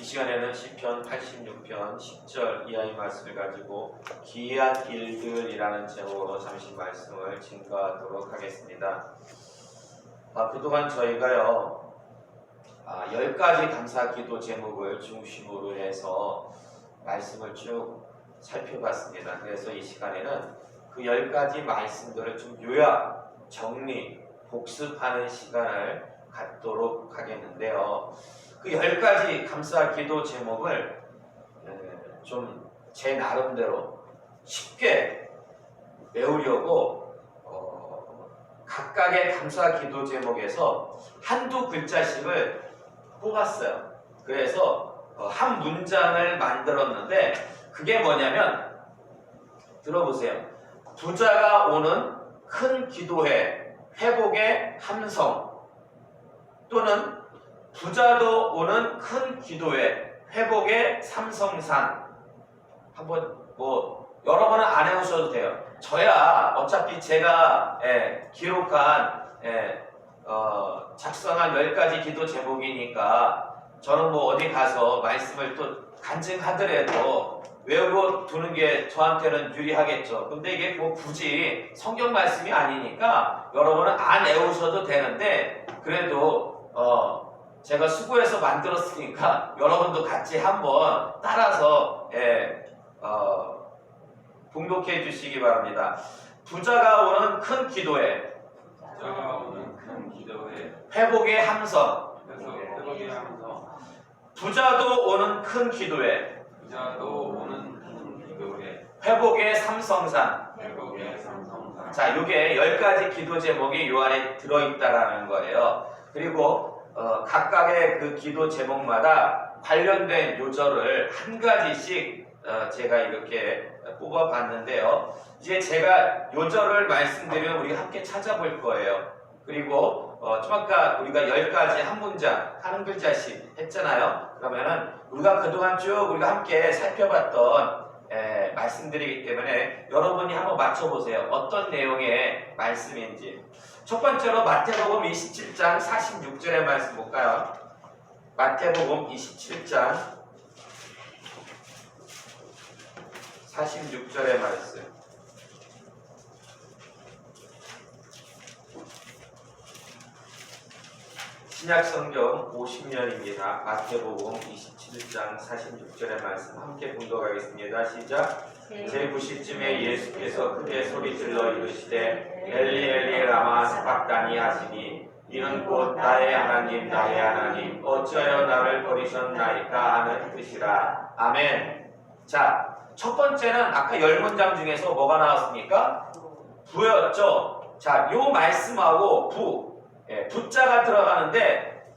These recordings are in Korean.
이 시간에는 시편 86편 10절 이하의 말씀을 가지고 기이한 일들이라는 제목으로 잠시 말씀을 증거하도록 하겠습니다. 그동안 저희가요 10가지 감사기도 제목을 중심으로 해서 말씀을 쭉 살펴봤습니다. 그래서 이 시간에는 그 10가지 말씀들을 좀 요약, 정리, 복습하는 시간을 갖도록 하겠는데요. 그 10가지 감사 기도 제목을 좀 제 나름대로 쉽게 외우려고 각각의 감사 기도 제목에서 한두 글자씩을 뽑았어요. 그래서 한 문장을 만들었는데 그게 뭐냐면 들어보세요. 부자가 오는 큰 기도회 회복의 함성, 또는 부자도 오는 큰 기도회 회복의 삼성산. 한번 여러 번은 안 해오셔도 돼요. 저야 어차피 제가 기록한 작성한 10가지 기도 제목이니까 저는 어디 가서 말씀을 또 간증하더라도 외우고 두는 게 저한테는 유리하겠죠. 근데 이게 굳이 성경 말씀이 아니니까 여러분은 안 외우셔도 되는데, 그래도 제가 수고해서 만들었으니까 여러분도 같이 한번 따라서 봉독해 주시기 바랍니다. 부자가 오는 큰 기도회, 회복의 함성, 부자도 오는 큰 기도회, 회복의 삼성산. 자, 이게 10가지 기도 제목이 요 안에 들어있다라는 거예요. 그리고 각각의 그 기도 제목마다 관련된 요절을 한 가지씩 제가 이렇게 뽑아봤는데요. 이제 제가 요절을 말씀드리면 우리 함께 찾아볼 거예요. 그리고 좀 아까 우리가 10가지 한 문장, 한 글자씩 했잖아요. 그러면은 우리가 그동안 쭉 우리가 함께 살펴봤던 말씀드리기 때문에 여러분이 한번 맞춰보세요. 어떤 내용의 말씀인지. 첫 번째로 마태복음 27장 46절의 말씀 볼까요? 마태복음 27장 46절의 말씀. 신약성경 50년입니다. 마태복음 27장 46절의 말씀 함께 봉독하겠습니다. 시작. 제9시쯤에 예수께서 크게 소리질러 이르시되 엘리 엘리 라마 사박다니 하시니 이는 곧 나의 하나님 나의 하나님 어찌하여 나를 버리셨나이까 하는 뜻이라. 아멘. 자, 첫 번째는 아까 10문장 중에서 뭐가 나왔습니까? 부였죠. 자, 요 말씀하고 부자가 들어가는데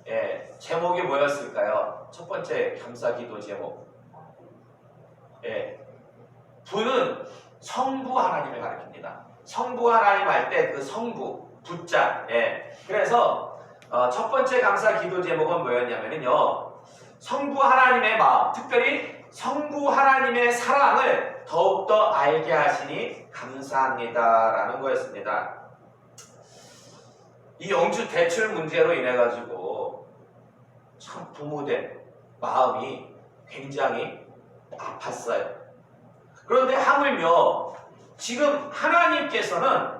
제목이 뭐였을까요? 첫 번째 감사기도 제목. 부는 성부 하나님을 가리킵니다. 성부 하나님 할 때 그 성부, 부자. 그래서 첫 번째 감사기도 제목은 뭐였냐면요, 성부 하나님의 마음, 특별히 성부 하나님의 사랑을 더욱더 알게 하시니 감사합니다라는 거였습니다. 이 영주 대출 문제로 인해 가지고 참 부모된 마음이 굉장히 아팠어요. 그런데 하물며 지금 하나님께서는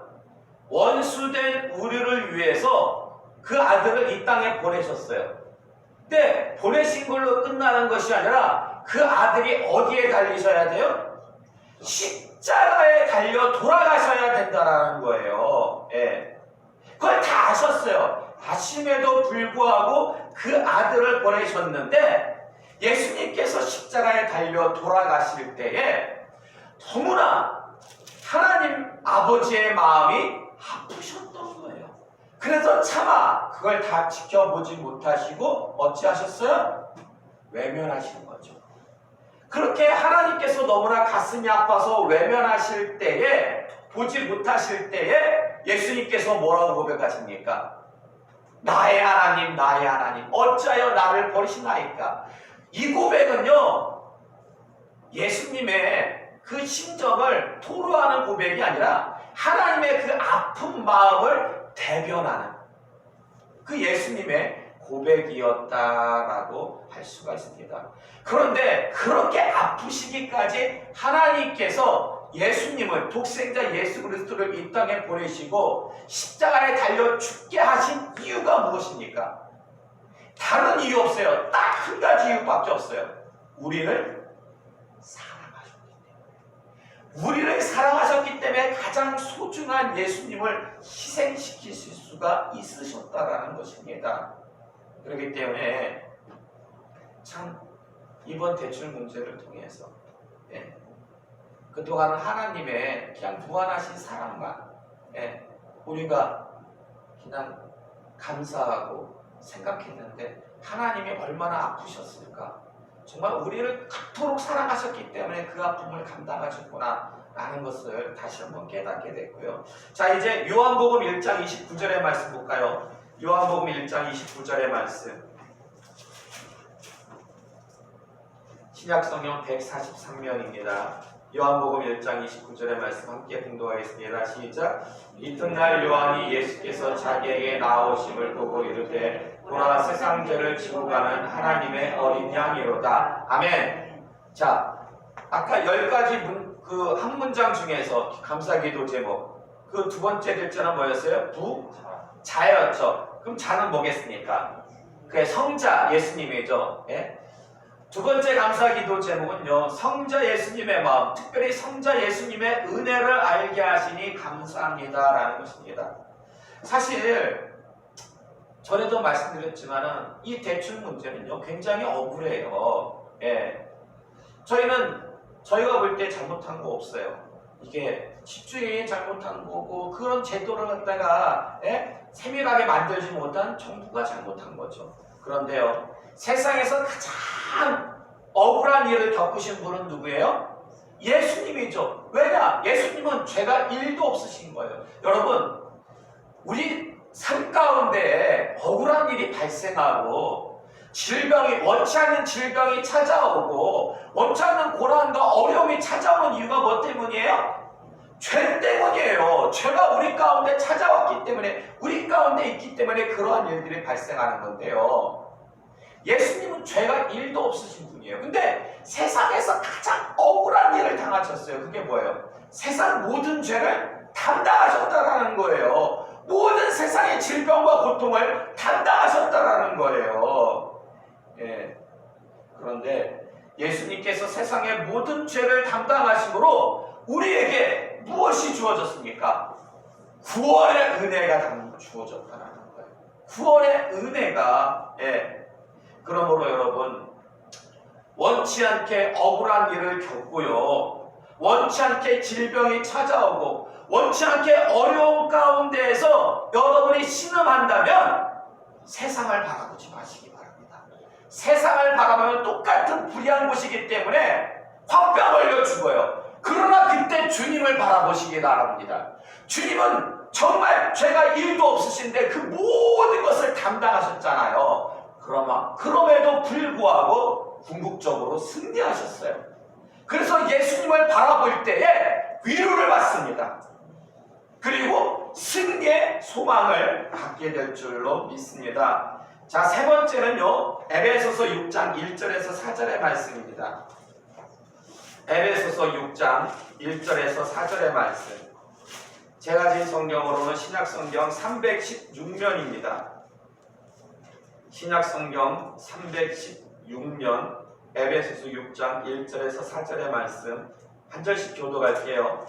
원수된 우리를 위해서 그 아들을 이 땅에 보내셨어요. 근데 보내신 걸로 끝나는 것이 아니라 그 아들이 어디에 달리셔야 돼요? 십자가에 달려 돌아가셔야 된다는 거예요. 그걸 다 아셨어요. 아심에도 불구하고 그 아들을 보내셨는데 예수님께서 십자가에 달려 돌아가실 때에 너무나 하나님 아버지의 마음이 아프셨던 거예요. 그래서 차마 그걸 다 지켜보지 못하시고 어찌하셨어요? 외면하시는 거죠. 그렇게 하나님께서 너무나 가슴이 아파서 외면하실 때에, 보지 못하실 때에 예수님께서 뭐라고 고백하십니까? 나의 하나님 나의 하나님 어찌하여 나를 버리시나이까. 이 고백은요, 예수님의 그 심정을 토로하는 고백이 아니라 하나님의 그 아픈 마음을 대변하는 그 예수님의 고백이었다라고 할 수가 있습니다. 그런데 그렇게 아프시기까지 하나님께서 예수님을, 독생자 예수 그리스도를 이 땅에 보내시고 십자가에 달려 죽게 하신 이유가 무엇입니까? 다른 이유 없어요. 딱 한 가지 이유밖에 없어요. 우리를 사랑하셨기 때문에. 우리를 사랑하셨기 때문에 가장 소중한 예수님을 희생시키실 수가 있으셨다라는 것입니다. 그렇기 때문에 참 이번 대출 문제를 통해서 그동안은 하나님의 그냥 무한하신 사랑만 우리가 그냥 감사하고 생각했는데 하나님이 얼마나 아프셨을까? 정말 우리를 그토록 사랑하셨기 때문에 그 아픔을 감당하셨구나 라는 것을 다시 한번 깨닫게 됐고요. 자, 이제 요한복음 1장 29절의 말씀 볼까요? 요한복음 1장 29절의 말씀. 신약성경 143면입니다. 요한복음 1장 29절의 말씀 함께 공독하겠습니다. 시작. 이튿날 요한이 예수께서 자기에게 나오심을 보고 이르되 보라 세상 죄를 지고 가는 하나님의 어린 양이로다. 아멘. 자, 아까 10가지 그 한 문장 중에서 감사기도 제목 그 두 번째 글자는 뭐였어요? 자였죠. 그럼 자는 뭐겠습니까? 그게 성자 예수님이죠. 두 번째 감사기도 제목은요, 성자 예수님의 마음, 특별히 성자 예수님의 은혜를 알게 하시니 감사합니다 라는 것입니다. 사실 전에도 말씀드렸지만은 이 대출 문제는요 굉장히 억울해요. 저희가 볼 때 잘못한 거 없어요. 이게 집주인이 잘못한 거고 그런 제도를 갖다가 세밀하게 만들지 못한 정부가 잘못한 거죠. 그런데요, 세상에서 가장 억울한 일을 겪으신 분은 누구예요? 예수님이죠. 왜냐? 예수님은 죄가 1도 없으신 거예요. 여러분, 우리 삶 가운데 억울한 일이 발생하고 질병이, 원치 않는 질병이 찾아오고 원치 않는 고난과 어려움이 찾아오는 이유가 뭐 때문이에요? 죄 때문이에요. 죄가 우리 가운데 찾아왔기 때문에, 우리 가운데 있기 때문에 그러한 일들이 발생하는 건데요, 예수님은 죄가 1도 없으신 분이에요. 근데 세상에서 가장 억울한 일을 당하셨어요. 그게 뭐예요? 세상 모든 죄를 담당하셨다라는 거예요. 모든 세상의 질병과 고통을 담당하셨다라는 거예요. 그런데 예수님께서 세상의 모든 죄를 담당하심으로 우리에게 무엇이 주어졌습니까? 구원의 은혜가 주어졌다는 거예요. 구원의 은혜가. 그러므로 여러분, 원치 않게 억울한 일을 겪고요, 원치 않게 질병이 찾아오고 원치 않게 어려운 가운데에서 여러분이 신음한다면 세상을 바라보지 마시기 바랍니다. 세상을 바라보면 똑같은 불의한 곳이기 때문에 화병 걸려 죽어요. 그러나 그때 주님을 바라보시기 바랍니다. 주님은 정말 죄가 1도 없으신데 그 모든 것을 담당하셨잖아요. 그럼에도 불구하고 궁극적으로 승리하셨어요. 그래서 예수님을 바라볼 때에 위로를 받습니다. 그리고 승리의 소망을 갖게 될 줄로 믿습니다. 자, 세 번째는요, 에베소서 6장 1절에서 4절의 말씀입니다. 에베소서 6장 1절에서 4절의 말씀. 제가 진 성경으로는 신약성경 316면입니다. 신약성경 316면 에베소서 6장 1절에서 4절의 말씀 한 절씩 교독할게요.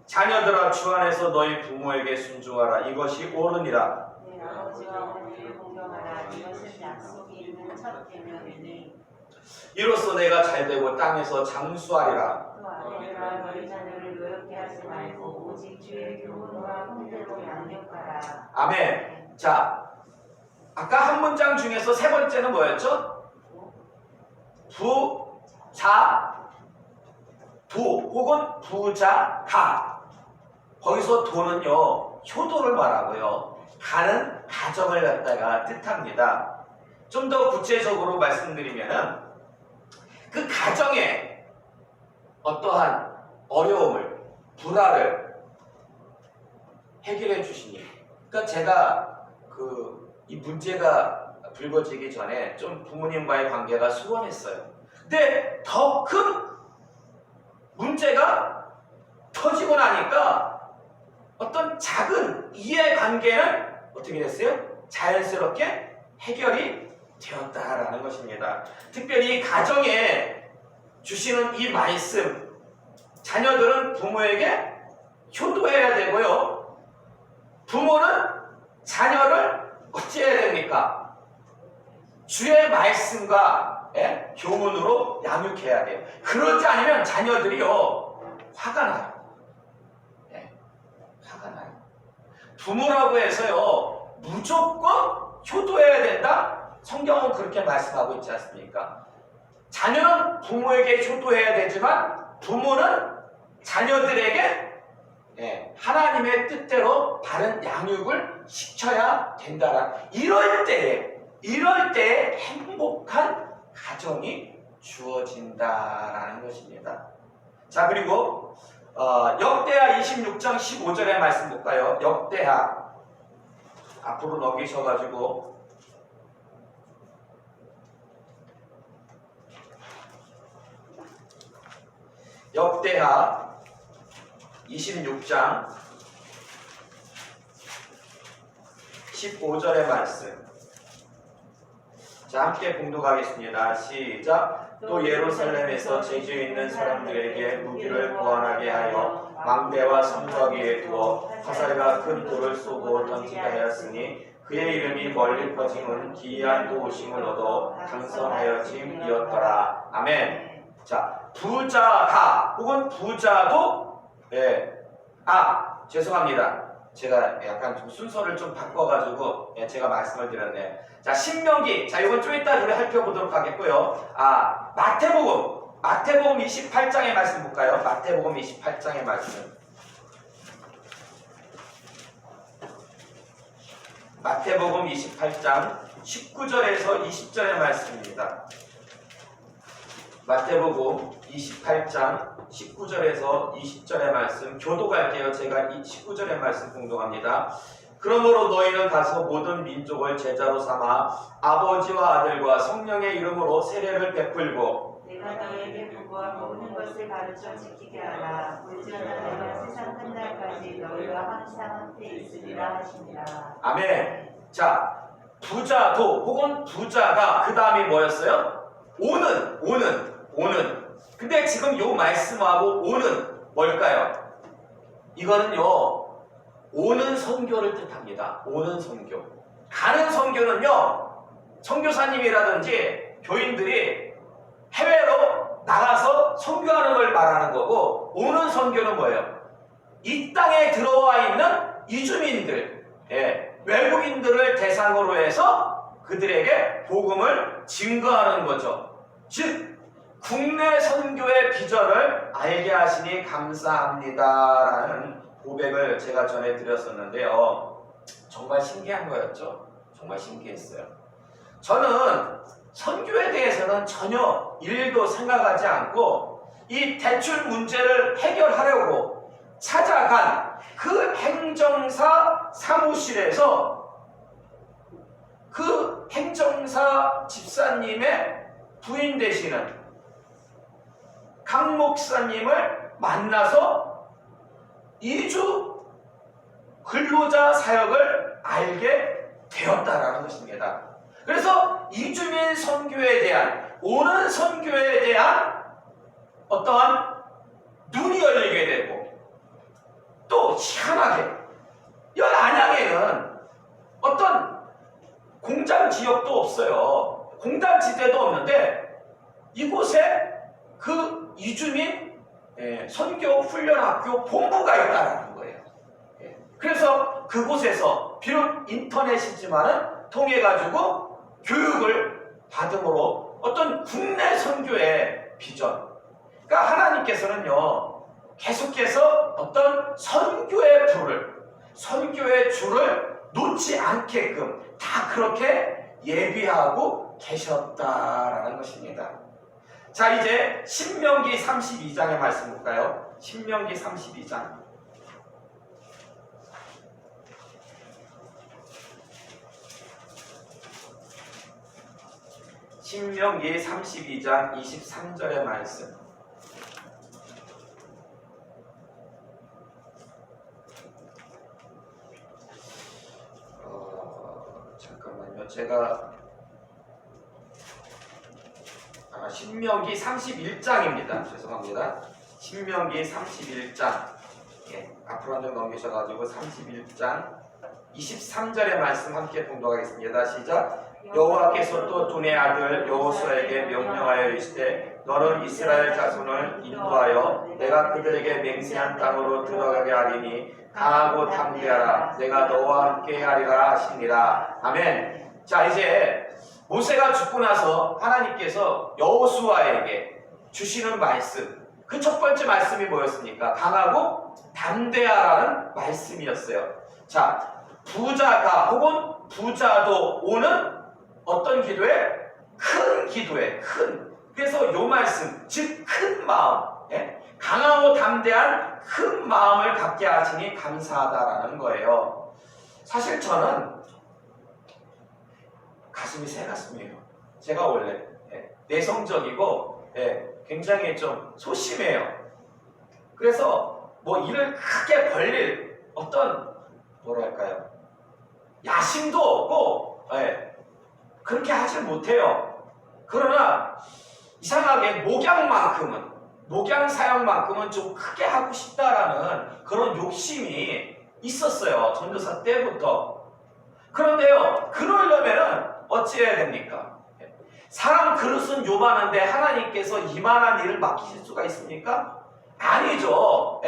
자녀들아, 주 안에서 너희 부모에게 순종하라. 이것이 옳으니라. 내 아버지와 어머니를 공경하라. 이것은 약속이 있는 첫 계명이니 이로써 내가 잘되고 땅에서 장수하리라. 또 아내들아, 너희 자녀를 노엽게 하지 말고 오직 주의 교훈과 훈대로 양육하라. 아멘. 자, 아까 한 문장 중에서 세 번째는 뭐였죠? 도 혹은 부자가. 거기서 도는요, 효도를 말하고요, 가는 가정을 갖다가 뜻합니다. 좀 더 구체적으로 말씀드리면은 그 가정에 어떠한 어려움을, 불화를 해결해 주시니, 그러니까 제가 이 문제가 불거지기 전에 좀 부모님과의 관계가 소원했어요. 근데 더 큰 문제가 터지고 나니까 어떤 작은 이해관계는 어떻게 됐어요? 자연스럽게 해결이 되었다라는 것입니다. 특별히 가정에 주시는 이 말씀, 자녀들은 부모에게 효도해야 되고요. 부모는 자녀를 어찌해야 됩니까? 주의 말씀과 교훈으로 양육해야 돼요. 그러지 않으면 자녀들이요 화가 나요. 화가 나요. 부모라고 해서요 무조건 효도해야 된다? 성경은 그렇게 말씀하고 있지 않습니까? 자녀는 부모에게 효도해야 되지만 부모는 자녀들에게 하나님의 뜻대로 바른 양육을 시켜야 된다라. 이럴 때에 행복한 가정이 주어진다라는 것입니다. 자, 그리고 역대하 26장 15절의 말씀 볼까요? 역대하 앞으로 넘기셔가지고 역대하 26장 15절의 말씀. 자, 함께 봉독하겠습니다. 시작. 또 예루살렘에서 재주 있는 사람들에게 무기를 보완하게 하여 망대와 성벽 위에 두어 화살과 큰 돌을 쏘고 던지게 하였으니 그의 이름이 멀리 퍼짐은 기이한 도우심을 얻어 당선하여짐이었더라. 아멘. 자, 부자가 혹은 부자도 죄송합니다. 제가 약간 좀 순서를 좀 바꿔가지고 제가 말씀을 드렸네요. 자, 신명기. 자, 이건 좀 이따 우리 살펴보도록 하겠고요. 마태복음 28장의 말씀 볼까요? 마태복음 28장의 말씀. 마태복음 28장 19절에서 20절의 말씀입니다. 마태복음 28장 19절에서 20절의 말씀 교독할게요. 제가 이 19절의 말씀 공독합니다. 그러므로 너희는 가서 모든 민족을 제자로 삼아 아버지와 아들과 성령의 이름으로 세례를 베풀고 내가 너에게 부고한 모든 것을 가르쳐 지키게 하라. 볼지어다 내가 세상 끝날까지 너희와 항상 함께 있으리라 하시니라. 아멘. 자, 부자도 혹은 부자가 그 다음이 뭐였어요? 오는. 근데 지금 요 말씀하고 오는 뭘까요? 이거는요 오는 선교를 뜻합니다. 오는 선교. 가는 선교는요 선교사님이라든지 교인들이 해외로 나가서 선교하는 걸 말하는 거고, 오는 선교는 뭐예요? 이 땅에 들어와 있는 이주민들, 외국인들을 대상으로 해서 그들에게 복음을 증거하는 거죠. 즉 국내 선교의 비전을 알게 하시니 감사합니다라는 고백을 제가 전해드렸었는데요. 정말 신기한 거였죠. 정말 신기했어요. 저는 선교에 대해서는 전혀 일도 생각하지 않고 이 대출 문제를 해결하려고 찾아간 그 행정사 사무실에서 그 행정사 집사님의 부인 되시는 강 목사님을 만나서 이주 근로자 사역을 알게 되었다라는 것입니다. 그래서 이주민 선교에 대한, 오는 선교에 대한 어떠한 눈이 열리게 되고, 또 희한하게 여기 안양에는 어떤 공장 지역도 없어요. 공장 지대도 없는데 이곳에 그 이주민 선교 훈련학교 본부가 있다는 거예요. 그래서 그곳에서 비록 인터넷이지만은 통해 가지고 교육을 받음으로 어떤 국내 선교의 비전, 그러니까 하나님께서는요 계속해서 어떤 선교의 선교의 줄을 놓지 않게끔 다 그렇게 예비하고 계셨다라는 것입니다. 자, 이제 신명기 32장의 말씀 볼까요? 신명기 32장. 신명기 32장 23절의 말씀. 잠깐만요. 제가 신명기 31장입니다. 죄송합니다. 신명기 31장. 앞으로 한 장 넘기셔가지고 31장 23절의 말씀 함께 봉독하겠습니다. 시작. 여호와께서 또 둔의 아들 여호수아에게 명령하여 이르시되 너는 이스라엘 자손을 인도하여 내가 그들에게 맹세한 땅으로 들어가게 하리니 강하고 담대하라. 내가 너와 함께 하리라 하시니라. 아멘. 자, 이제 모세가 죽고 나서 하나님께서 여호수아에게 주시는 말씀, 그 첫 번째 말씀이 뭐였습니까? 강하고 담대하라는 말씀이었어요. 자, 부자가 혹은 부자도 오는 어떤 기도에? 큰 기도에, 큰. 그래서 요 말씀, 즉 큰 마음, 강하고 담대한 큰 마음을 갖게 하시니 감사하다라는 거예요. 사실 저는 가슴이 새 가슴이에요. 제가 원래 내성적이고 굉장히 좀 소심해요. 그래서 뭐 일을 크게 벌릴 어떤 뭐랄까요, 야심도 없고 그렇게 하질 못해요. 그러나 이상하게 목양 사역만큼은 좀 크게 하고 싶다라는 그런 욕심이 있었어요. 전도사 때부터. 그런데요, 그러려면은 어찌해야 됩니까? 사람 그릇은 요만한데 하나님께서 이만한 일을 맡기실 수가 있습니까? 아니죠.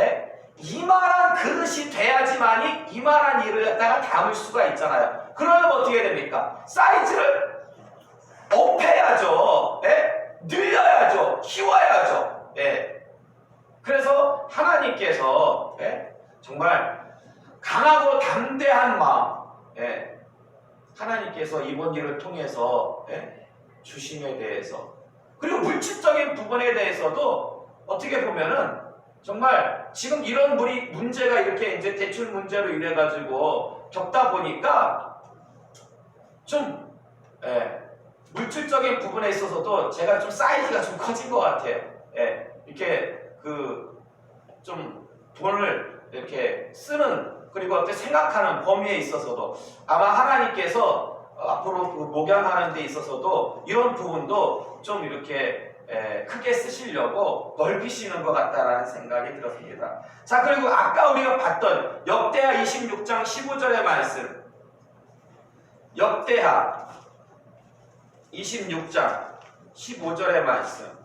이만한 그릇이 돼야지만이 이만한 일을 갖다가 담을 수가 있잖아요. 그러면 어떻게 됩니까? 사이즈를 업해야죠. 늘려야죠. 키워야죠. 그래서 하나님께서 정말 강하고 담대한 마음, 하나님께서 이번 일을 통해서 주심에 대해서, 그리고 물질적인 부분에 대해서도 어떻게 보면은 정말 지금 이런 문제가 이렇게 이제 대출 문제로 인해 가지고 겪다 보니까 좀 물질적인 부분에 있어서도 제가 좀 사이즈가 좀 커진 것 같아요. 이렇게 좀 돈을 이렇게 쓰는, 그리고 어떻게 생각하는 범위에 있어서도 아마 하나님께서 앞으로 그 목양하는 데 있어서도 이런 부분도 좀 이렇게 크게 쓰시려고 넓히시는 것 같다라는 생각이 들었습니다. 자, 그리고 아까 우리가 봤던 역대하 26장 15절의 말씀, 역대하 26장 15절의 말씀.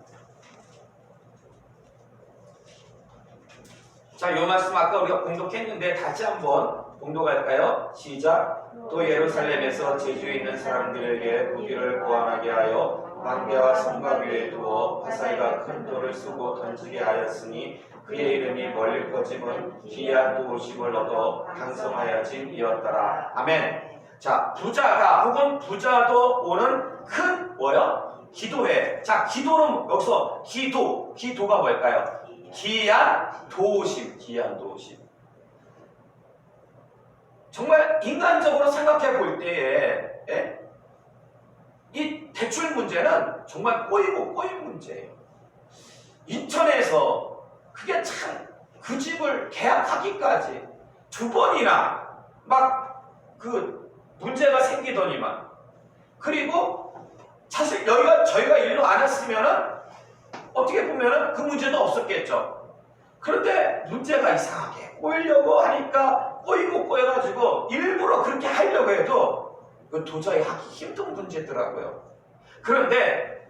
자, 이 말씀 아까 우리가 봉독했는데 다시 한번 봉독할까요? 시작. 또 예루살렘에서 제주에 있는 사람들에게 무기를 보완하게 하여 망대와 성곽 위에 두어 화살과 큰 돌을 쓰고 던지게 하였으니 그의 이름이 멀리 퍼짐은 기이한 도우심을 얻어 강성하여짐이었더라. 아멘. 자, 부자가 혹은 부자도 오는 큰 뭐요? 기도회. 자, 기도는 여기서 기도가 뭘까요? 기이한 도우심. 정말 인간적으로 생각해 볼 때에 이 대출 문제는 정말 꼬인 문제예요. 인천에서 그게 참 그 집을 계약하기까지 2번이나 막 그 문제가 생기더니만, 그리고 사실 저희가 일로 안 했으면은 어떻게 보면은 그 문제도 없었겠죠. 그런데 문제가 이상하게 꼬이려고 하니까 꼬여가지고 일부러 그렇게 하려고 해도 도저히 하기 힘든 문제더라고요. 그런데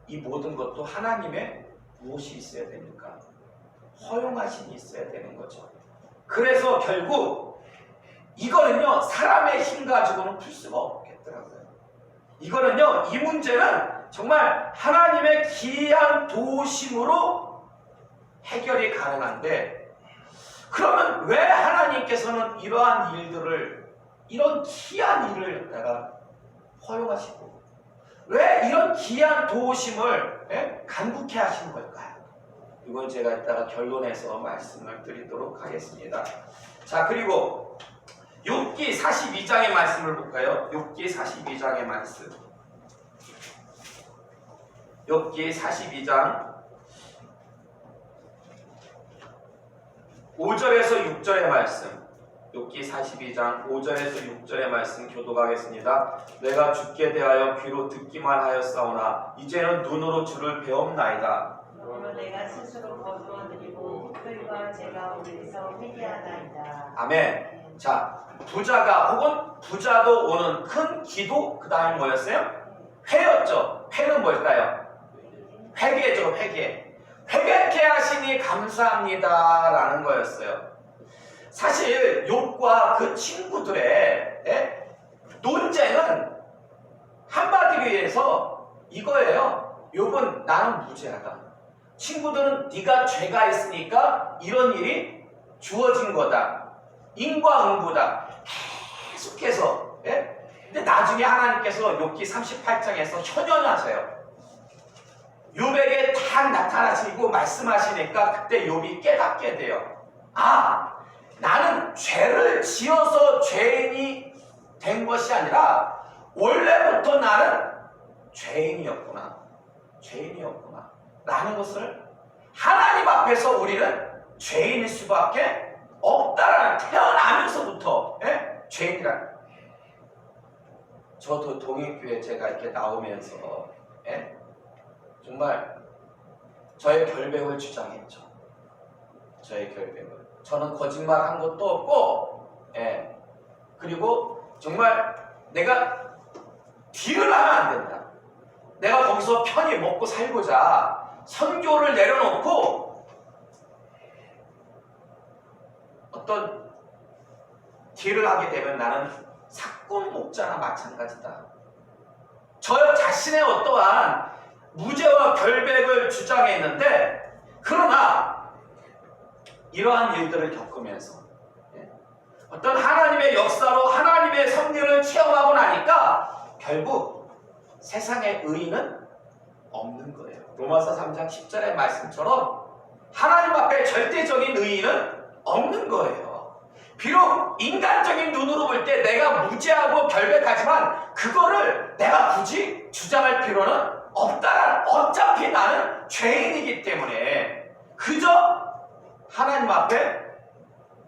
이 모든 것도 하나님의 무엇이 있어야 됩니까? 허용하심이 있어야 되는 거죠. 그래서 결국 이거는요, 사람의 힘 가지고는 풀 수가 없겠더라고요. 이거는요, 이 문제는 정말 하나님의 기이한 도우심으로 해결이 가능한데, 그러면 왜 하나님께서는 이러한 일들을, 이런 기이한 일을 갖다가 허용하시고 왜 이런 기이한 도우심을 간국해 하시는 걸까요? 이건 제가 이따가 결론해서 말씀을 드리도록 하겠습니다. 자, 그리고 욥기 42장의 말씀을 볼까요? 욥기 42장의 말씀. 욥기 42장 5절에서 6절의 말씀. 욥기 42장 5절에서 6절의 말씀 교독하겠습니다. 내가 주께 대하여 귀로 듣기만 하였사오나 이제는 눈으로 주를 배움나이다. 그러므로 내가 스스로 거두어드리고 흙들과 제가 우리에서 회개하나이다. 아멘. 자, 부자가 혹은 부자도 오는 큰 기도, 그 다음에 뭐였어요? 회였죠. 회는 뭘까요? 회개죠. 회개. 회개케 하시니 감사합니다 라는 거였어요. 사실 욥과 그 친구들의 논쟁은 한마디로 해서 이거예요. 욥은 나는 무죄하다. 친구들은 네가 죄가 있으니까 이런 일이 주어진 거다. 인과응보다. 계속해서. 근데 나중에 하나님께서 욥기 38장에서 현현하세요. 욥에게 딱 나타나시고 말씀하시니까 그때 욥이 깨닫게 돼요. 아, 나는 죄를 지어서 죄인이 된 것이 아니라 원래부터 나는 죄인이었구나. 죄인이었구나. 라는 것을 하나님 앞에서 우리는 죄인일 수밖에 없다라는, 태어나면서부터 죄인이라. 저도 동익교회 제가 이렇게 나오면서 정말 저의 결백을 주장했죠. 저의 결백을. 저는 거짓말한 것도 없고, 그리고 정말 내가 딜을 하면 안 된다. 내가 거기서 편히 먹고 살고자 선교를 내려놓고 어떤 딜을 하게 되면 나는 사건 목자나 마찬가지다. 저 자신의 어떠한 무죄와 결백을 주장했는데, 그러나 이러한 일들을 겪으면서 어떤 하나님의 역사로 하나님의 섭리를 체험하고 나니까 결국 세상에 의인은 없는 거예요. 로마서 3장 10절의 말씀처럼 하나님 앞에 절대적인 의인은 없는 거예요. 비록 인간적인 눈으로 볼 때 내가 무죄하고 결백하지만 그거를 내가 굳이 주장할 필요는 없다라는, 어차피 나는 죄인이기 때문에 그저 하나님 앞에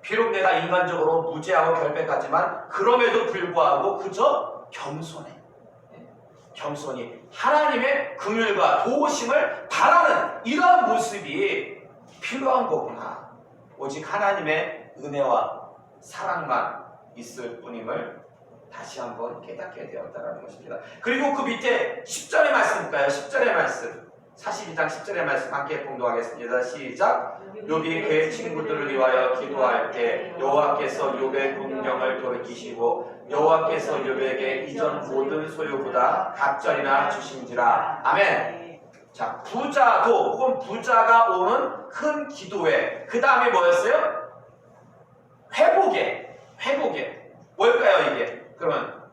비록 내가 인간적으로 무죄하고 결백하지만 그럼에도 불구하고 그저 겸손히 하나님의 긍휼과 도우심을 바라는 이러한 모습이 필요한 거구나. 오직 하나님의 은혜와 사랑만 있을 뿐임을 다시 한번 깨닫게 되었다는 것입니다. 그리고 그 밑에 10절의 말씀 볼까요? 10절의 말씀, 42장 10절의 말씀 함께 봉독하겠습니다. 시작. 욥이 그의 친구들을 위하여 기도할 때 여호와께서 욥의 군령을 돌이키시고 여호와께서 욥에게 이전 모든 소유보다 갑절이나 주신지라. 아멘. 자, 부자도 혹은 부자가 오는 큰 기도회, 그 다음에 뭐였어요? 회복에. 뭘까요 이게? 그러면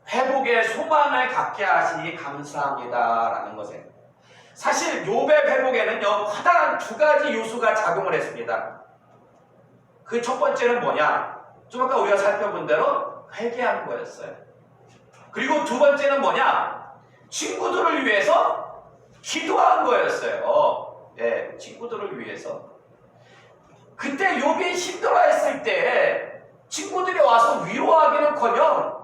회복의 소망을 갖게 하시니 감사합니다라는 것에, 사실 욥의 회복에는요 커다란 두 가지 요소가 작용을 했습니다. 그 첫 번째는 뭐냐? 좀 아까 우리가 살펴본 대로 회개한 거였어요. 그리고 두 번째는 뭐냐? 친구들을 위해서 기도한 거였어요. 친구들을 위해서. 그때 욥이 힘들어했을 때 친구들이 와서 위로하기는커녕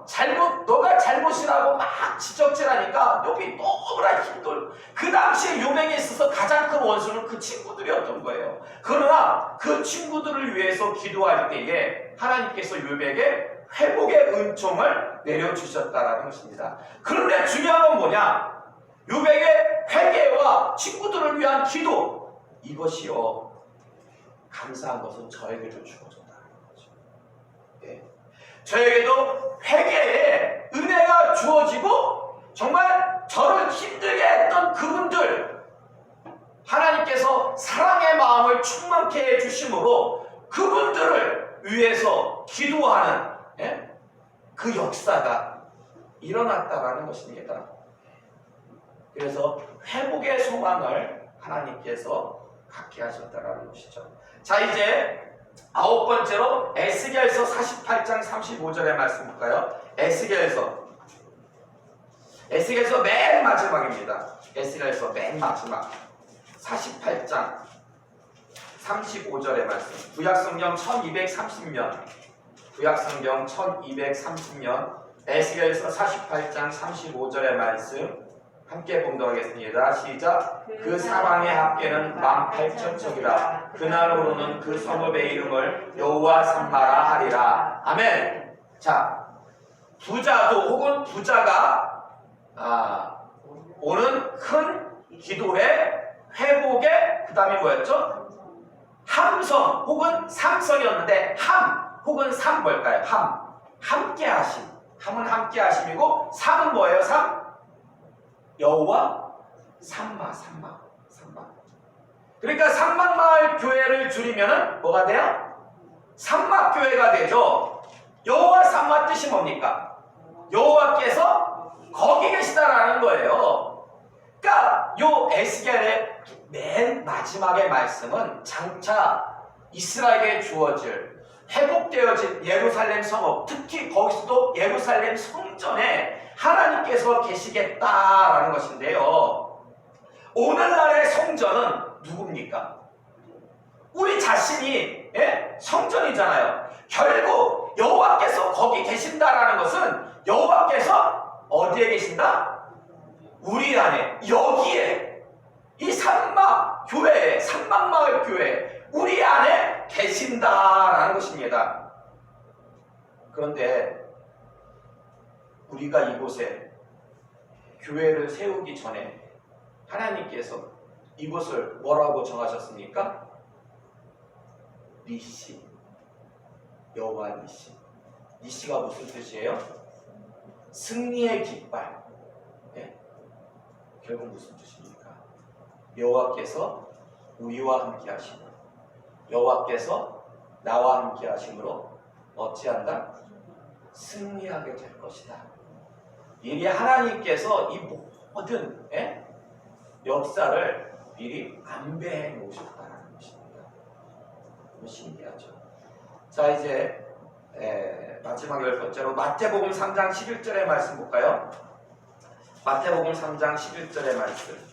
너가 잘못이라고 막 지적질하니까 욥이 너무나 힘들고, 그 당시에 욥에게 있어서 가장 큰 원수는 그 친구들이었던 거예요. 그러나 그 친구들을 위해서 기도할 때에 하나님께서 욥에게 회복의 은총을 내려주셨다라는 것입니다. 그런데 중요한 건 뭐냐? 욥에게 회개와 친구들을 위한 기도, 이것이요 감사한 것은 저에게도 주어졌다는 거죠. 저에게도 회개의 은혜가 주어지고, 정말 저를 힘들게 했던 그분들 하나님께서 사랑의 마음을 충만케 해주심으로 그분들을 위해서 기도하는 그 역사가 일어났다라는 것입니다. 그래서 회복의 소망을 하나님께서 갖게 하셨다라는 것이죠. 자, 이제 아홉 번째로 에스겔서 48장 35절의 말씀 볼까요? 에스겔서 맨 마지막입니다. 에스겔서 맨 마지막 48장 35절의 말씀. 구약성경 1230년 구약성경 1230년 에스겔서 48장 35절의 말씀 함께 봉독하겠습니다. 시작. 그 사방의 합계는 18,000척이라. 그날로는 그 성읍의 이름을 여호와 삼마라 하리라. 아멘. 자, 부자도 혹은 부자가 오는 큰 기도의 회복의 그 다음에 뭐였죠? 함성 혹은 삼성이었는데 함 혹은 삼 뭘까요? 함께 하심. 함은 함께 하심이고 삼은 뭐예요? 삼? 여호와 삼마. 그러니까 삼막마을 교회를 줄이면은 뭐가 돼요? 삼막교회가 되죠. 여호와 삼마 뜻이 뭡니까? 여호와께서 거기 계시다라는 거예요. 그러니까 요 에스겔의 맨 마지막의 말씀은 장차 이스라엘에게 주어질 회복되어진 예루살렘 성읍, 특히 거기서도 예루살렘 성전에 하나님께서 계시겠다라는 것인데요. 오늘날의 성전은 누굽니까? 우리 자신이 성전이잖아요. 결국 여호와께서 거기 계신다라는 것은 여호와께서 어디에 계신다? 우리 안에, 여기에, 이 삼막교회, 삼막마을 교회, 우리 안에 계신다라는 것입니다. 그런데 우리가 이곳에 교회를 세우기 전에 하나님께서 이곳을 뭐라고 정하셨습니까? 니시, 여호와 니시. 니시가 무슨 뜻이에요? 승리의 깃발. 결국 무슨 뜻입니까? 여호와께서 우리와 함께 하심으로, 여호와께서 나와 함께 하심으로 어찌한다? 승리하게 될 것이다. 미리 하나님께서 이 모든 역사를 미리 안배해 놓으셨다는 것입니다. 너무 신기하죠. 자, 이제 마지막 10번째로 마태복음 3장 11절의 말씀 볼까요? 마태복음 3장 11절의 말씀.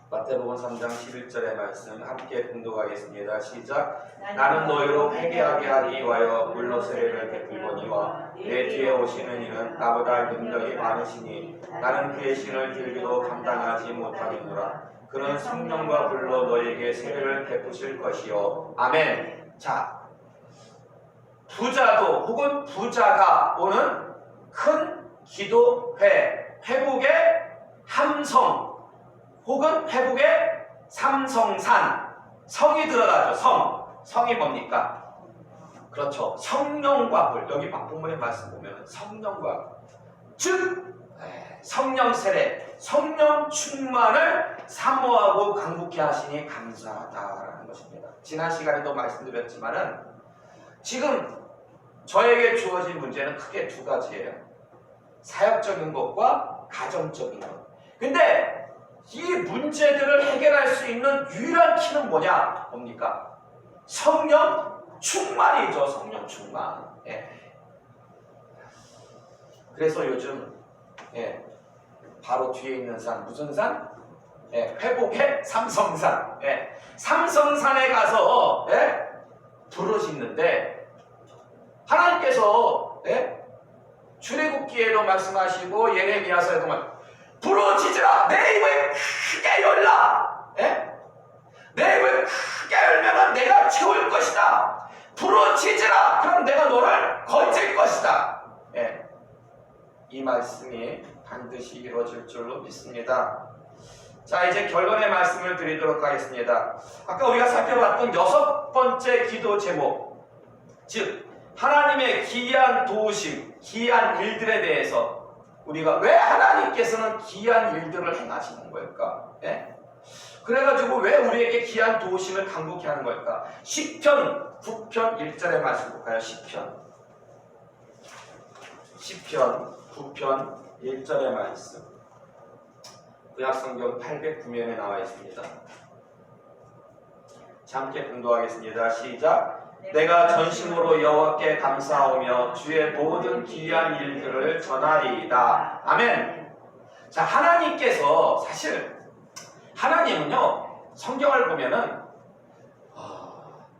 마태복음 3장 11절의 말씀 함께 봉독하겠습니다. 시작. 나는 너희로 회개하게 하기 위하여 물로 세례를 베풀거니와 내 뒤에 오시는 이는 나보다 능력이 많으시니 나는 그의 신을 들기도 감당하지 못하겠노라. 그는 성령과 불로 너희에게 세례를 베푸실 것이요. 아멘. 자, 부자도 혹은 부자가 오는 큰 기도회, 회복의 함성 혹은 회복의 삼성산, 성이 들어가죠. 성이 뭡니까? 그렇죠. 성령과 불. 여기 본문의 말씀 보면 성령과, 즉 성령 세례, 성령 충만을 사모하고 간구케 하시니 감사하다라는 것입니다. 지난 시간에도 말씀드렸지만은 지금 저에게 주어진 문제는 크게 두 가지예요. 사역적인 것과 가정적인 것. 근데 이 문제들을 해결할 수 있는 유일한 키는 뭡니까? 성령 충만이죠. 성령 충만. 그래서 요즘 바로 뒤에 있는 산, 무슨 산? 회복의 삼성산. 삼성산에 가서 부르짖는데 하나님께서 출애굽기에도 말씀하시고 예레미야서에도 부르짖으라. 내 입을 크게 열라. 내 입을 크게 열면 내가 채울 것이다. 부르짖으라. 그럼 내가 너를 건질 것이다. 이 말씀이 반드시 이루어질 줄로 믿습니다. 자, 이제 결론의 말씀을 드리도록 하겠습니다. 아까 우리가 살펴봤던 6번째 기도 제목, 즉 하나님의 기이한 도우심, 기이한 일들에 대해서 우리가 왜 하나님께서는 기이한 일들을 행하시는 걸까? 그래가지고 왜 우리에게 기이한 도우심을 간구케 하는 걸까? 시편 9편 1절의 말씀 볼까요? 시편 9편 1절의 말씀. 구약성경 809면에 나와 있습니다. 자, 함께 공독하겠습니다. 시작. 내가 전심으로 여호와께 감사하며 주의 모든 기이한 일들을 전하리이다. 아멘. 자, 하나님께서 사실 하나님은요 성경을 보면은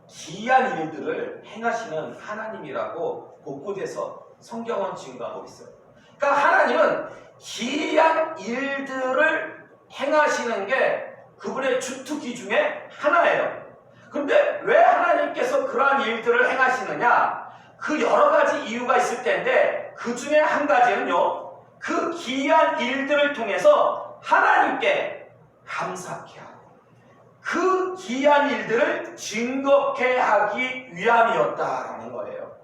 기이한 일들을 행하시는 하나님이라고 곳곳에서 성경은 증거하고 있어요. 그러니까 하나님은 기이한 일들을 행하시는 게 그분의 주특기 중에 하나예요. 그런데 왜 하나님께서 그러한 일들을 행하시느냐? 그 여러 가지 이유가 있을 텐데 그 중에 한 가지는요, 그 기이한 일들을 통해서 하나님께 감사케 하고 그 기이한 일들을 증거케 하기 위함이었다라는 거예요.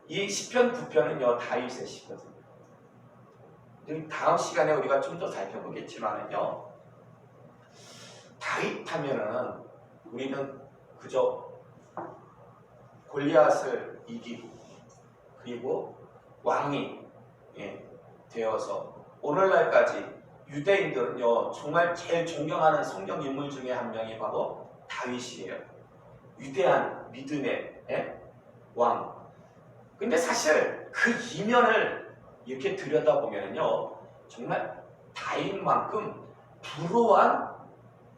이 시편 9편은요 다윗의 시거든요. 다음 시간에 우리가 좀 더 살펴보겠지만은요, 다윗 하면은 우리는 그저 골리앗을 이기고 그리고 왕이 되어서 오늘날까지 유대인들은요 정말 제일 존경하는 성경 인물 중에 한 명이 바로 다윗이에요. 위대한 믿음의 왕. 근데 사실 그 이면을 이렇게 들여다보면요 정말 다윗만큼 불우한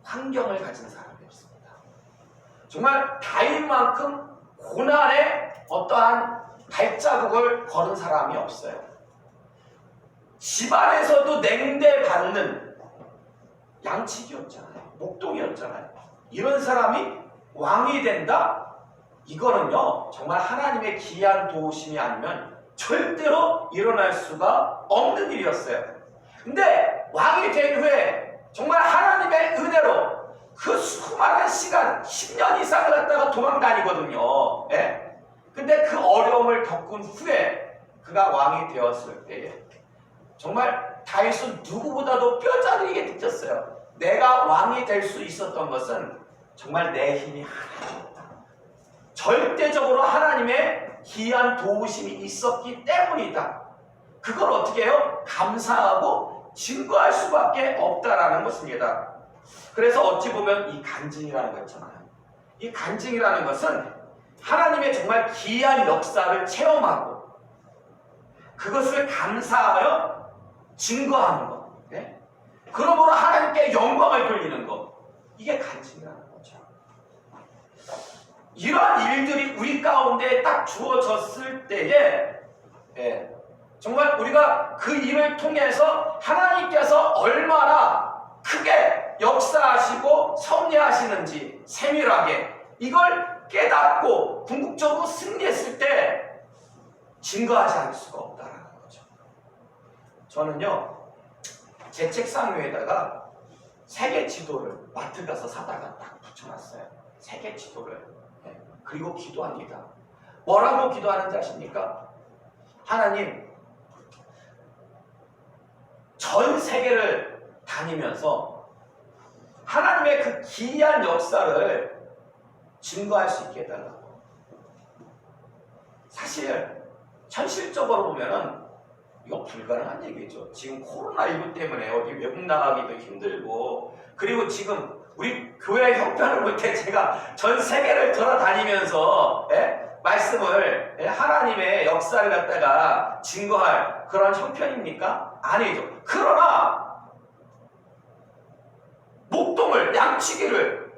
환경을 가진 사람이 없습니다. 정말 다윗만큼 고난의 어떠한 발자국을 걸은 사람이 없어요. 집안에서도 냉대받는 양치기였잖아요. 목동이었잖아요. 이런 사람이 왕이 된다? 이거는요 정말 하나님의 기이한 도우심이 아니면 절대로 일어날 수가 없는 일이었어요. 근데 왕이 된 후에 정말 하나님의 은혜로 그 수많은 시간 10년 이상을 갖다가 도망 다니거든요. 근데 그 어려움을 겪은 후에 그가 왕이 되었을 때에 정말 다윗은 누구보다도 뼈저리게 느꼈어요. 내가 왕이 될 수 있었던 것은 정말 내 힘이 하나였다. 절대적으로 하나님의 기이한 도우심이 있었기 때문이다. 그걸 어떻게 해요? 감사하고 증거할 수밖에 없다라는 것입니다. 그래서 어찌 보면 이 간증이라는 거 있잖아요. 이 간증이라는 것은 하나님의 정말 기이한 역사를 체험하고 그것을 감사하여 증거하는 것. 그러므로 하나님께 영광을 돌리는 것. 이게 간증이라는 거죠. 이러한 일들이 우리 가운데 딱 주어졌을 때에 정말 우리가 그 일을 통해서 하나님께서 얼마나 크게 역사하시고 섭리하시는지 세밀하게 이걸 깨닫고 궁극적으로 승리했을 때 증거하지 않을 수가 없다는 거죠. 저는요 제 책상 위에다가 세계 지도를 마트 가서 사다가 딱 붙여놨어요. 세계 지도를. 그리고 기도합니다. 뭐라고 기도하는지 아십니까? 하나님, 전 세계를 다니면서 하나님의 그 기이한 역사를 증거할 수 있게 해달라고. 사실 현실적으로 보면은 이거 불가능한 얘기죠. 지금 코로나19 때문에 어디 외국 나가기도 힘들고, 그리고 지금 우리 교회 형편을 볼 때 제가 전 세계를 돌아다니면서 말씀을 하나님의 역사를 갖다가 증거할 그런 형편입니까? 아니죠. 그러나 목동을 양치기를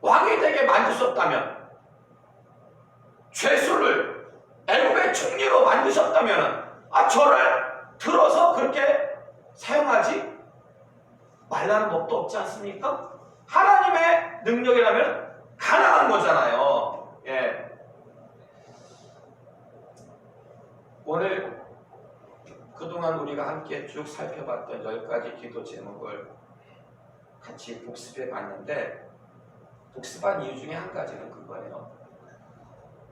왕이 되게 만드셨다면, 죄수를 애굽의 총리로 만드셨다면 저를 들어서 그렇게 사용하지 말라는 법도 없지 않습니까? 하나님의 능력이라면 가능한 거잖아요. 오늘 그동안 우리가 함께 쭉 살펴봤던 10가지 기도 제목을 같이 복습해 봤는데, 복습한 이유 중에 한 가지는 그거예요.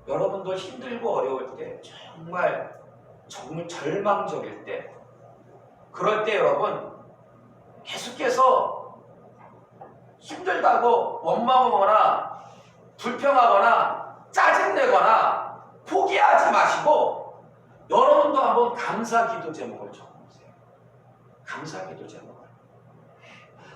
여러분도 힘들고 어려울 때, 정말 절망적일 때, 그럴 때 여러분 계속해서 힘들다고 원망하거나 불평하거나 짜증내거나 포기하지 마시고 여러분도 한번 감사기도 제목을 적어보세요. 감사기도 제목을.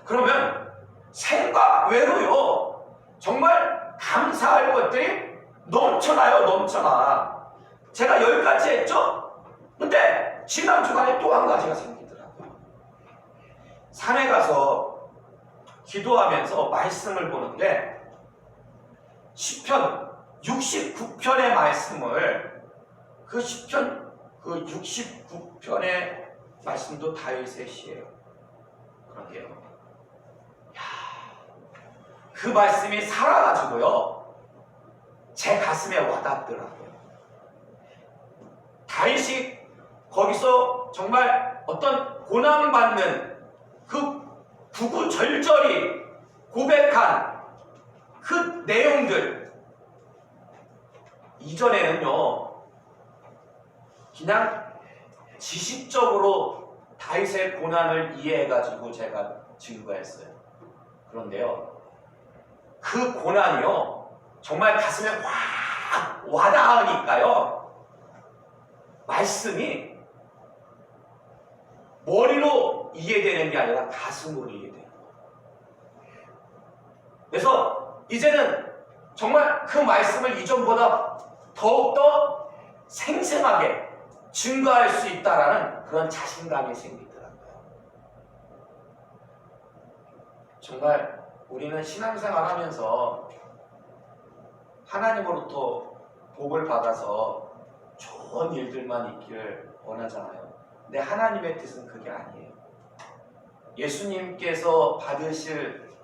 그러면 생각 외로요 정말 감사할 것들이 넘쳐나요, 넘쳐나. 제가 10가지 했죠? 근데 지난 주간에 또 한 가지가 생기더라고요. 산에 가서 기도하면서 말씀을 보는데 시편 69편의 말씀을 그 시편 그 69편의 말씀도 다윗의 시예요. 그런데요. 그 말씀이 살아가지고요. 제 가슴에 와닿더라고요. 다윗이 거기서 정말 어떤 고난받는 그 구구절절히 고백한 그 내용들 이전에는요 그냥 지식적으로 다윗의 고난을 이해해가지고 제가 증거했어요. 그런데요 그 고난이요 정말 가슴에 확 와닿으니까요 말씀이 머리로 이해되는 게 아니라 가슴으로 이해돼요. 그래서 이제는 정말 그 말씀을 이전보다 더욱더 생생하게 증거할 수 있다라는 그런 자신감이 생기더라고요. 정말 우리는 신앙생활 하면서 하나님으로부터 복을 받아서 좋은 일들만 있기를 원하잖아요. 근데 하나님의 뜻은 그게 아니에요. 예수님께서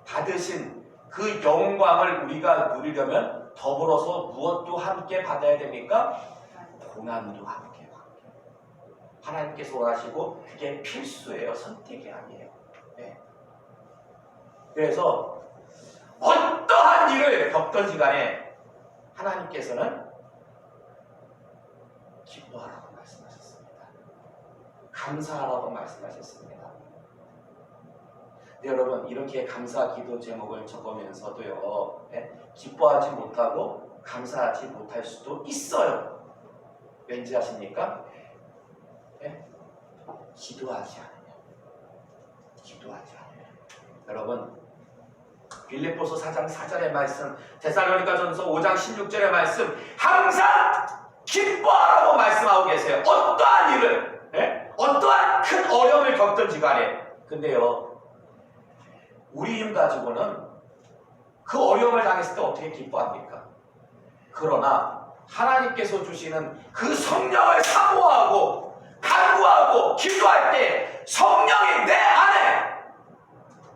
받으신 그 영광을 우리가 누리려면 더불어서 무엇도 함께 받아야 됩니까? 고난도 함께 받아요. 하나님께서 원하시고 그게 필수예요. 선택이 아니에요. 네. 그래서 어떠한 일을 겪던 시간에 하나님께서는 기뻐하라고 말씀하셨습니다. 감사하라고 말씀하셨습니다. 네, 여러분 이렇게 감사 기도 제목을 적으면서도요 기뻐하지 못하고 감사하지 못할 수도 있어요. 왠지 아십니까? 기도하지 않으면 여러분 빌립보서 4장 4절의 말씀, 데살로니가전서 5장 16절의 말씀 항상 기뻐하라고 말씀하고 계세요. 어떠한 일을 어떠한 큰 어려움을 겪든지 간에. 근데요 우리 힘 가지고는 그 어려움을 당했을 때 어떻게 기뻐합니까? 그러나 하나님께서 주시는 그 성령을 사모하고 간구하고 기도할 때 성령이 내 안에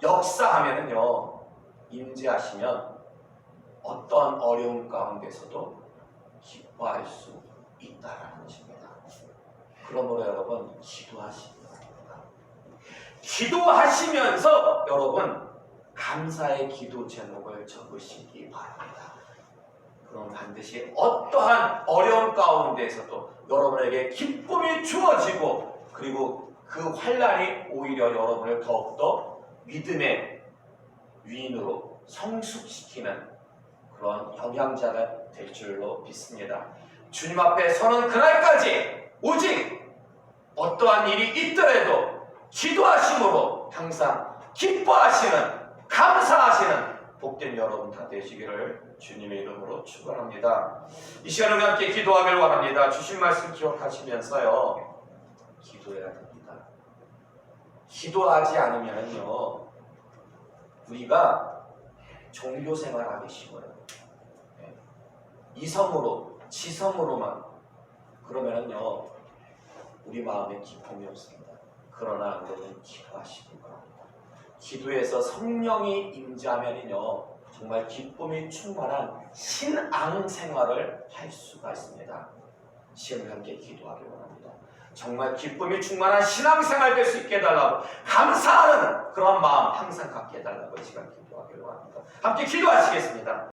역사하면은요 임재하시면 어떠한 어려움 가운데서도 기뻐할 수 있다라는 것입니다. 그러므로 여러분 기도하십니다. 기도하시면서 여러분 감사의 기도 제목을 적으시기 바랍니다. 그럼 반드시 어떠한 어려움 가운데에서도 여러분에게 기쁨이 주어지고 그리고 그 환난이 오히려 여러분을 더욱더 믿음의 위인으로 성숙시키는 그런 영양자가 될 줄로 믿습니다. 주님 앞에 서는 그날까지 오직 어떠한 일이 있더라도 기도하심으로 항상 기뻐하시는 감사하시는 복된 여러분 다 되시기를 주님의 이름으로 축원합니다. 이 시간에 우리 함께 기도하길 원합니다. 주신 말씀 기억하시면서요 기도해야 됩니다. 기도하지 않으면요 우리가 종교 생활하기 쉬워요. 이성으로 지성으로만 그러면은요 우리 마음에 기쁨이 없습니다. 그러나 여러분 기도하시기 바랍니다. 기도에서 성령이 임재하면은요 정말 기쁨이 충만한 신앙 생활을 할 수가 있습니다. 시험과 함께 기도하길 원합니다. 정말 기쁨이 충만한 신앙 생활 될 수 있게 해달라고 감사하는 그런 마음 항상 갖게 해달라고 이 시간 기도하길 원합니다. 함께 기도하시겠습니다.